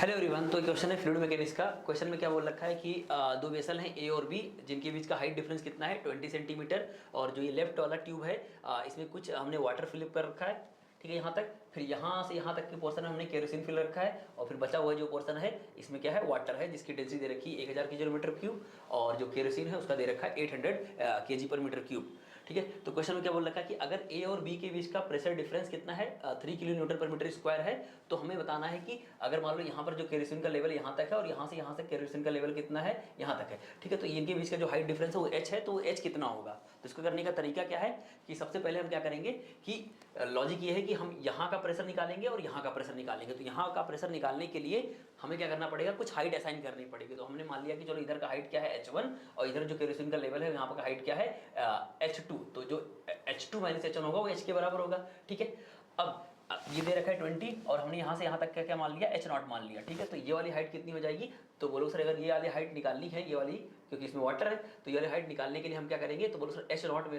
Hello everyone. तो question है fluid mechanics का। क्वेश्चन में क्या बोल रखा है कि दो वेसल हैं ए और बी, जिनके बीच का हाइट डिफरेंस कितना है 20 सेंटीमीटर। और जो ये लेफ्ट वाला ट्यूब है इसमें कुछ हमने वाटर फिल कर रखा है, ठीक है, यहाँ तक। फिर यहाँ से यहाँ तक के पोर्शन में हमने केरोसिन फिल रखा है, और फिर बचा हुआ जो पोर्शन है इसमें क्या है, वाटर है, जिसकी डेंसिटी दे रखी है 1000 किलोमीटर क्यूब, और जो केरोसिन है उसका दे रखा है 800 kg पर मीटर क्यूब, ठीक है। तो क्वेश्चन में क्या बोल रखा है कि अगर ए और बी के बीच का प्रेशर डिफरेंस कितना है 3 किलो न्यूटन पर मीटर स्क्वायर है, तो हमें बताना है कि अगर मान लो यहाँ पर जो केरोसिन का लेवल यहाँ तक है और यहाँ से केरोसिन का लेवल कितना है यहाँ तक है, ठीक है। तो इनके बीच का जो हाइट डिफरेंस है वो h है, तो वो h कितना होगा। तो इसको करने का तरीका क्या है कि सबसे पहले हम क्या करेंगे कि लॉजिक ये है कि हम यहाँ का प्रेशर निकालेंगे और यहाँ का प्रेशर निकालेंगे। तो यहाँ का प्रेशर निकालने के लिए हमें क्या करना पड़ेगा, कुछ हाइट असाइन करनी पड़ेगी। तो हमने मान लिया कि चलो इधर का हाइट क्या है h1 और इधर जो केरोसिन का लेवल है यहाँ पर हाइट क्या है h2। तो जो h2 माइनस h1 होगा वो h के बराबर होगा, ठीक है। अब ये दे रखा है 20 और हमने यहाँ से यहाँ तक क्या मान लिया, h0 मान लिया, ठीक है। तो ये वाली हाइट कितनी हो जाएगी, तो बोलो सर अगर ये वाली हाइट निकालनी है, ये वाली, क्योंकि इसमें वाटर है, तो ये वाली हाइट निकालने के लिए हम क्या करेंगे, तो बोलो सर h0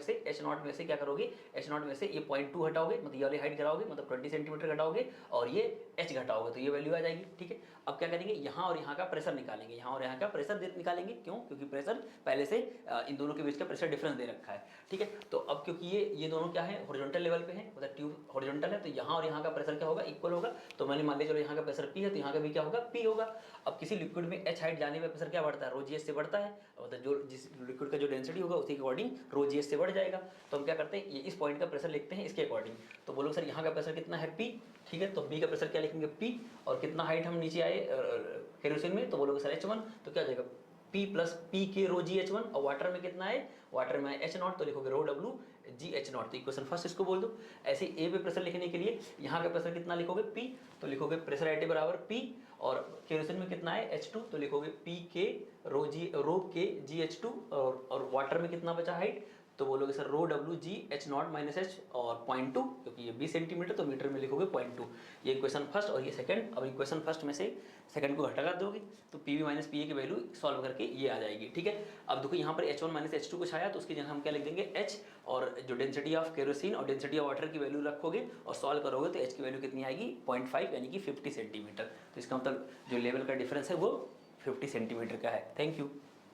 में से क्या करोगे, h0 में से ये 0.2 हटाओगे, मतलब ये वाली हाइट घटाओगे, मतलब 20 सेंटीमीटर घटाओगे, और ये h घटाओगे, तो ये वैल्यू आ जाएगी, ठीक है। अब क्या करेंगे, यहाँ और यहाँ का प्रेशर निकालेंगे, यहाँ और यहाँ का प्रेशर निकालेंगे। क्यों? क्योंकि प्रेशर पहले से इन दोनों के बीच का प्रेशर डिफरेंस दे रखा है, ठीक है। तो अब क्योंकि ये दोनों क्या है, हॉरिजॉन्टल लेवल पे है, मतलब ट्यूब हॉरिजॉन्टल है, तो यहाँ और यहाँ का प्रेशर क्या होगा, इक्वल होगा। तो मैंने मान लिया चलो यहाँ का प्रेशर P है, तो यहाँ का भी क्या होगा, P होगा। अब किसी लिक्विड में h हाइट जाने पर प्रेशर क्या बढ़ता है, ρgs से बढ़ता है, मतलब जो जिस लिक्विड का जो डेंसिटी होगा उसी के अकॉर्डिंग ρgs से बढ़ जाएगा। तो हम क्या करते हैं, ये इस पॉइंट का प्रेशर लिखते हैं इसके अकॉर्डिंग। तो बोलो सर यहाँ का प्रेशर कितना है P, ठीक है। तो B का प्रेशर क्या लिखेंगे P, और कितना हाइट हम नीचे आए केरोसिन में, तो बोलोगे सर h1, तो क्या हो जाएगा P प्लस P के रो जी H1, और वाटर में कितना है, वाटर में H0, तो लिखोगे रो W जी H0। तो इक्वेशन फर्स्ट इसको बोल दो। ऐसे A पे प्रेशर लिखने के लिए यहाँ का प्रेशर कितना लिखोगे P, तो लिखोगे प्रेशर एट बराबर P, और केरोसिन में कितना है H2, तो लिखोगे P के रो के जी H2, और वाटर में कितना बचा हाइट, तो बोलोगे सर रो W जी H0 माइनस H और 0.2, क्योंकि ये 20 सेंटीमीटर तो मीटर में लिखोगे 0.2। ये इक्वेशन फर्स्ट और ये सेकंड। अब इक्वेशन फर्स्ट में से सेकंड को घटा दोगे तो PV माइनस PA की वैल्यू सॉल्व करके ये आ जाएगी, ठीक है। अब देखो यहाँ पर H1 माइनस H2 कुछ आया, तो उसकी जगह हम क्या लिख देंगे H, और जो डेंसिटी ऑफ केरोसिन और डेंसिटी ऑफ वाटर की वैल्यू रखोगे और सॉल्व करोगे तो H की वैल्यू कितनी आएगी 0.5, यानी कि 50 सेंटीमीटर। तो इसका मतलब जो लेवल का डिफरेंस है वो 50 सेंटीमीटर का है। Thank you.